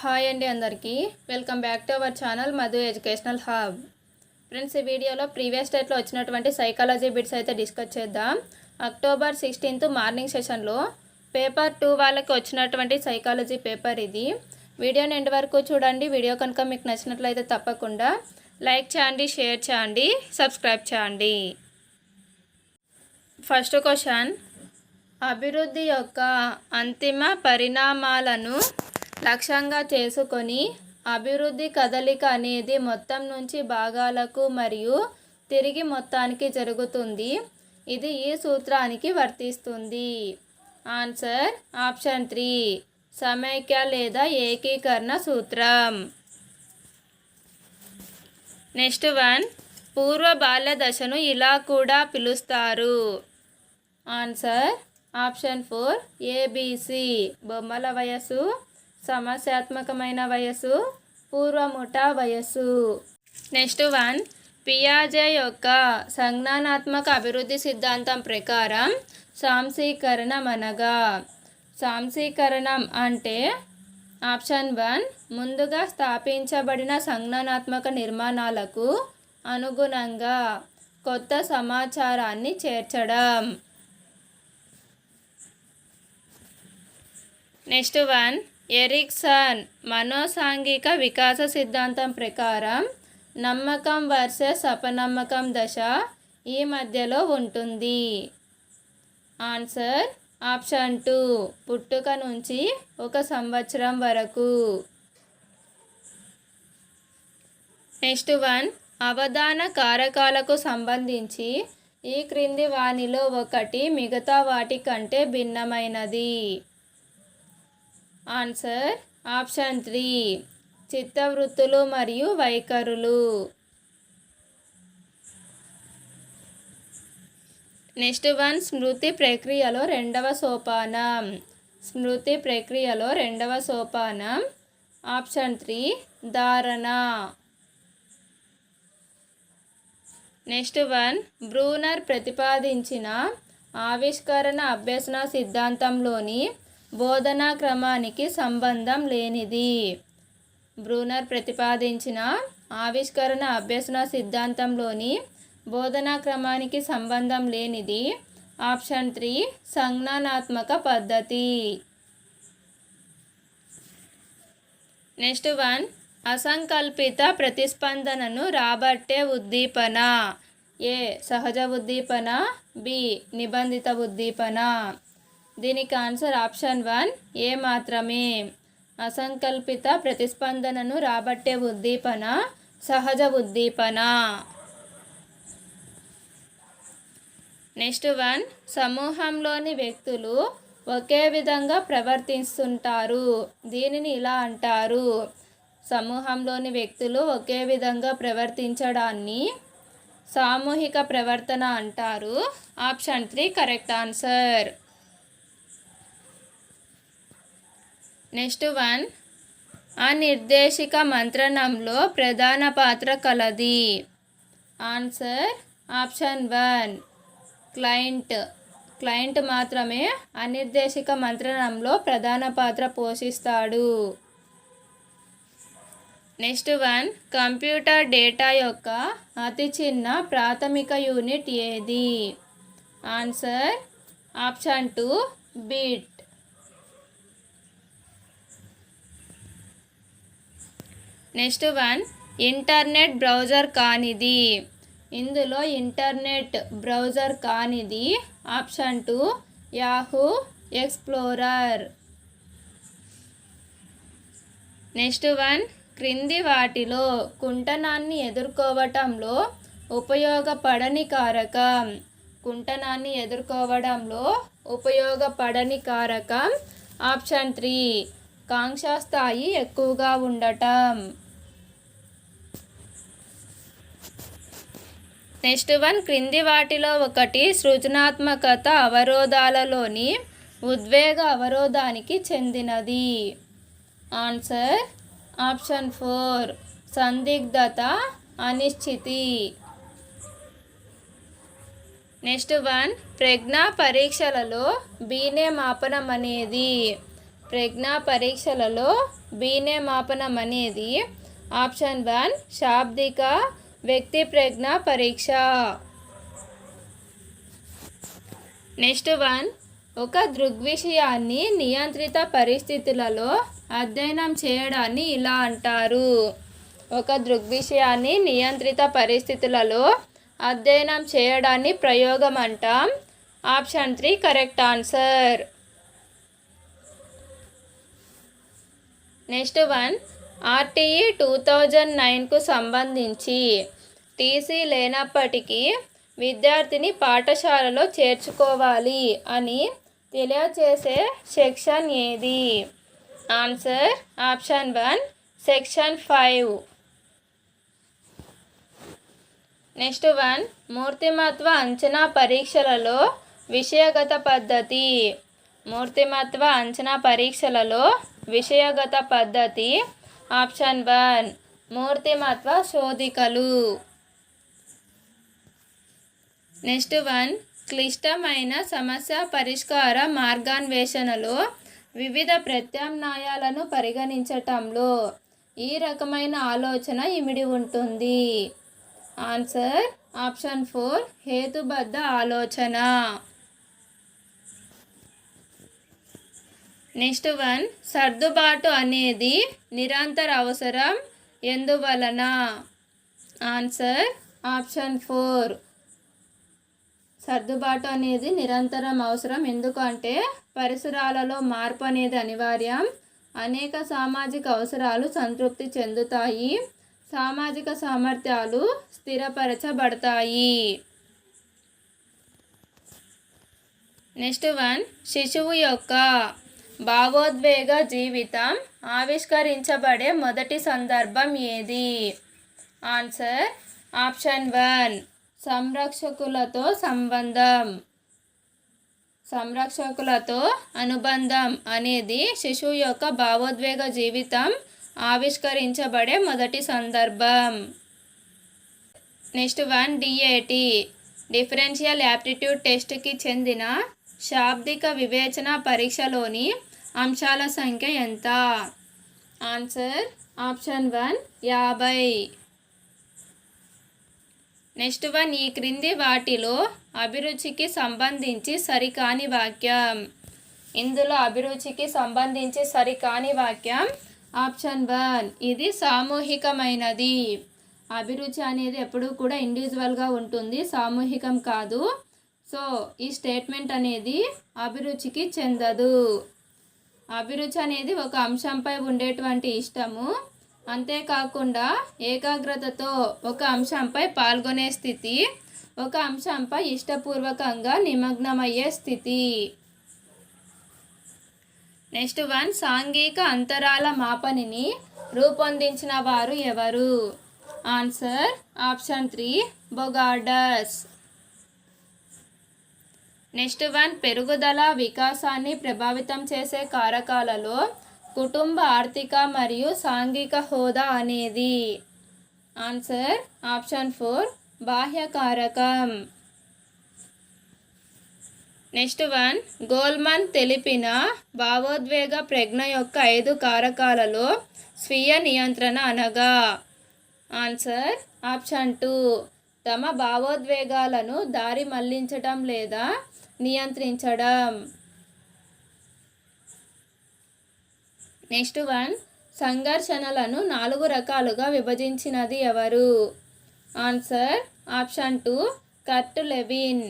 Hi అండి అందరికీ welcome back to our channel Madhu educational hub. Friends, ఈ వీడియోలో ప్రీవియస్ డేట్లో వచ్చినటువంటి సైకాలజీ బిట్స్ అయితే డిస్కస్ చేద్దాం. అక్టోబర్ 16th మార్నింగ్ సెషన్లో పేపర్ 2 వాళ్ళకి వచ్చినటువంటి సైకాలజీ పేపర్ ఇది. వీడియోని ఎండ్ వరకు చూడండి. వీడియో కనుక మీకు నచ్చినట్లయితే తప్పకుండా లైక్ చేయండి, షేర్ చేయండి, సబ్స్క్రైబ్ చేయండి. ఫస్ట్ క్వశ్చన్, అభివృద్ధి యొక్క అంతిమ పరిణామాలను లక్ష్యంగా చేసుకొని అభివృద్ధి కదలిక అనేది మొత్తం నుంచి భాగాలకు మరియు తిరిగి మొత్తానికి జరుగుతుంది. ఇది ఈ సూత్రానికి వర్తిస్తుంది. ఆన్సర్ ఆప్షన్ 3, సమైక్య లేదా ఏకీకరణ సూత్రం. నెక్స్ట్ వన్, పూర్వ బాల్య దశను ఇలా కూడా పిలుస్తారు. ఆన్సర్ ఆప్షన్ 4, ABC, బొమ్మల వయస్సు, సమస్యాత్మకమైన వయస్సు, పూర్వముఠ వయస్సు. నెక్స్ట్ వన్, పియాజే యొక్క సంజ్ఞానాత్మక అభివృద్ధి సిద్ధాంతం ప్రకారం సాంశీకరణం అనగా. సాంశీకరణం అంటే ఆప్షన్ 1, ముందుగా స్థాపించబడిన సంజ్ఞానాత్మక నిర్మాణాలకు అనుగుణంగా కొత్త సమాచారాన్ని చేర్చడం. నెక్స్ట్ వన్, ఎరిక్సన్ మనోసాంఘిక వికాస సిద్ధాంతం ప్రకారం నమ్మకం వర్సెస్ అపనమ్మకం దశ ఈ మధ్యలో ఉంటుంది. ఆన్సర్ ఆప్షన్ 2, పుట్టుక నుంచి 1 సంవత్సరం వరకు. నెక్స్ట్ వన్, అవధాన కారకాలకు సంబంధించి ఈ క్రింది వానిలో ఒకటి మిగతా వాటి కంటే భిన్నమైనది. ఆన్సర్ ఆప్షన్ 3, చిత్తవృత్తులు మరియు వైఖరులు. నెక్స్ట్ వన్, స్మృతి ప్రక్రియలో రెండవ సోపానం. స్మృతి ప్రక్రియలో రెండవ సోపానం ఆప్షన్ 3, ధారణ. నెక్స్ట్ వన్, బ్రూనర్ ప్రతిపాదించిన ఆవిష్కరణ అభ్యసన సిద్ధాంతంలోని బోధనా క్రమానికి సంబంధం లేనిది. బ్రూనర్ ప్రతిపాదించిన ఆవిష్కరణ అభ్యసన సిద్ధాంతంలోని బోధనా క్రమానికి సంబంధం లేనిది ఆప్షన్ 3, సంజ్ఞానాత్మక పద్ధతి. నెక్స్ట్ వన్, అసంకల్పిత ప్రతిస్పందనను రాబట్టే ఉద్దీపన. ఏ సహజ ఉద్దీపన, బి నిబంధిత ఉద్దీపన. దీనికి ఆన్సర్ ఆప్షన్ 1, ఏ మాత్రమే. అసంకల్పిత ప్రతిస్పందనను రాబట్టే ఉద్దీపన సహజ ఉద్దీపన. నెక్స్ట్ వన్, సమూహంలోని వ్యక్తులు ఒకే విధంగా ప్రవర్తిస్తుంటారు. దీనిని ఇలా అంటారు. సమూహంలోని వ్యక్తులు ఒకే విధంగా ప్రవర్తించడాన్ని సామూహిక ప్రవర్తన అంటారు. Option 3 correct answer. Next one, అనిర్దేశిక మంత్రణంలో ప్రధాన పాత్ర కలది. Answer option 1, client. క్లయింట్ మాత్రమే అనిర్దేశిక మంత్రణంలో ప్రధాన పాత్ర పోషిస్తాడు. నెక్స్ట్ వన్, కంప్యూటర్ డేటా యొక్క అతి చిన్న ప్రాథమిక యూనిట్ ఏది. Answer option 2, bit. Next one, internet browser కానిది. ఇందులో ఇంటర్నెట్ బ్రౌజర్ కానిది option 2, Yahoo explorer. Next one, క్రింది వాటిలో కుంటనాన్ని ఎదుర్కోవటంలో ఉపయోగపడని కారకం. కుంటనాన్ని ఎదుర్కోవడంలో ఉపయోగపడని కారకం ఆప్షన్ 3, కాంక్షా స్థాయి ఎక్కువగా ఉండటం. నెక్స్ట్ వన్, క్రింది వాటిలో ఒకటి సృజనాత్మకత అవరోధాలలోని ఉద్వేగ అవరోధానికి చెందినది. ఆన్సర్ ఆప్షన్ 4, సందిగ్ధత, అనిశ్చితి. నెక్స్ట్ వన్, ప్రజ్ఞా పరీక్షలలో బీనే మాపనం అనేది ప్రజ్ఞా పరీక్షలలో బీనే మాపనం అనేది ఆప్షన్ 1 శాబ్దిక వ్యక్తి ప్రజ్ఞా పరీక్ష. నెక్స్ట్ 1 ఒక దృగ్విషయాన్ని నియంత్రిత పరిస్థితులలో అధ్యయనం చేయడాన్ని ఇలా అంటారు. ఒక దృగ్విషయాన్ని నియంత్రిత పరిస్థితులలో అధ్యయనం చేయడాన్ని ప్రయోగం అంటాం. Option 3 correct answer. Next 1 RTE 2009కు సంబంధించి టీసీ లేనప్పటికీ విద్యార్థిని పాఠశాలలో చేర్చుకోవాలి అని తెలియచేసే సెక్షన్ ఏది? Answer option 1 section 5. నెక్స్ట్ 1 మూర్తిమత్వ అంచనా పరీక్షలలో విషయగత పద్ధతి. మూర్తిమత్వ అంచనా పరీక్షలలో విషయగత పద్ధతి ఆప్షన్ 1 మూర్తిమత్వ శోధికలు. నెక్స్ట్ 1 క్లిష్టమైన సమస్య పరిష్కార మార్గాన్వేషణలో వివిధ ప్రత్యామ్నాయాలను పరిగణించటంలో ఈ రకమైన ఆలోచన ఇమిడి ఉంటుంది. ఆన్సర్ ఆప్షన్ 4 హేతుబద్ధ ఆలోచన. నెక్స్ట్ 1 సర్దుబాటు అనేది నిరంతర అవసరం ఎందువలన? ఆన్సర్ ఆప్షన్ 4 సర్దుబాటు అనేది నిరంతరం అవసరం. ఎందుకంటే పరిసరాలలో మార్పు అనేది అనివార్యం. అనేక సామాజిక అవసరాలు సంతృప్తి చెందుతాయి. సామాజిక సామర్థ్యాలు స్థిరపరచబడతాయి. నెక్స్ట్ 1 శిశువు యొక్క భావోద్వేగ జీవితం ఆవిష్కరించబడే మొదటి సందర్భం ఏది? ఆన్సర్ ఆప్షన్ 1 సంరక్షకులతో సంబంధం. సంరక్షకులతో అనుబంధం అనేది శిశువు యొక్క భావోద్వేగ జీవితం ఆవిష్కరించబడే మొదటి సందర్భం. నెక్స్ట్ 1 డిఏటి డిఫరెన్షియల్ యాప్టిట్యూడ్ టెస్ట్కి చెందిన శాబ్దిక వివేచన పరీక్షలోని అంశాల సంఖ్య ఎంత? Answer option 1 50. నెక్స్ట్ 1 ఈ క్రింది వాటిలో అభిరుచికి సంబంధించి సరికాని వాక్యం. ఇందులో అభిరుచికి సంబంధించి సరికాని వాక్యం ఆప్షన్ 1 ఇది సామూహికమైనది. అభిరుచి అనేది ఎప్పుడూ కూడా ఇండివిజువల్గా ఉంటుంది, సామూహికం కాదు. సో ఈ స్టేట్మెంట్ అనేది అభిరుచికి చెందదు. అభిరుచి అనేది ఒక అంశంపై ఉండేటువంటి ఇష్టము, అంతేకాకుండా ఏకాగ్రతతో ఒక అంశంపై పాల్గొనే స్థితి, ఒక అంశంపై ఇష్టపూర్వకంగా నిమగ్నమయ్యే స్థితి. నెక్స్ట్ 1 సాంఘిక అంతరాల మాపనిని రూపొందించిన వారు ఎవరు? Answer option 3 బొగార్డస్. నెక్స్ట్ 1 పెరుగుదల వికాసాన్ని ప్రభావితం చేసే కారకాలలో కుటుంబ ఆర్థిక మరియు సాంఘిక హోదా అనేది? ఆన్సర్ ఆప్షన్ 4 బాహ్య కారకం. నెక్స్ట్ 1 గోల్మన్ తెలిపిన భావోద్వేగ ప్రజ్ఞ యొక్క 5 కారకాలలో స్వీయ నియంత్రణ అనగా? ఆన్సర్ ఆప్షన్ 2 తమ భావోద్వేగాలను దారి మళ్లించడం లేదా నియంత్రించడం. నెక్స్ట్ 1 సంఘర్షణలను 4 రకాలుగా విభజించినది ఎవరు? ఆన్సర్ ఆప్షన్ 2 కర్ట్ లెవిన్.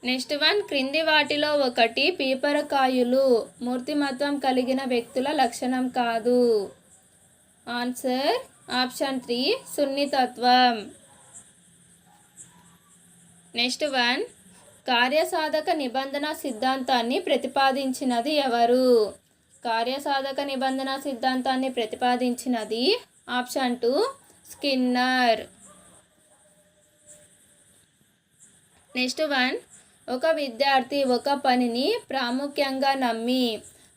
నెక్స్ట్ 1 క్రింది వాటిలో ఒకటి పీపరకాయులు మూర్తిమత్వం కలిగిన వ్యక్తుల లక్షణం కాదు. ఆన్సర్ ఆప్షన్ 3 సున్నితత్వం. నెక్స్ట్ 1 కార్యసాధక నిబంధన సిద్ధాంతాన్ని ప్రతిపాదించినది ఎవరు? కార్యసాధక నిబంధన సిద్ధాంతాన్ని ప్రతిపాదించినది ఆప్షన్ 2 స్కిన్నర్. నెక్స్ట్ 1 ఒక విద్యార్థి ఒక పనిని ప్రాముఖ్యంగా నమ్మి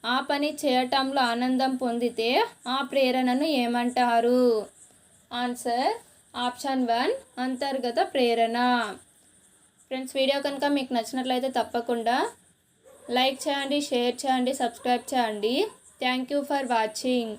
ఆ పని చేయటంలో ఆనందం పొందితే ఆ ప్రేరణను ఏమంటారు? ఆన్సర్ ఆప్షన్ 1 అంతర్గత ప్రేరణ. ఫ్రెండ్స్, వీడియో కనుక మీకు నచ్చినట్లయితే తప్పకుండా లైక్ చేయండి, షేర్ చేయండి, సబ్స్క్రైబ్ చేయండి. Thank you for watching.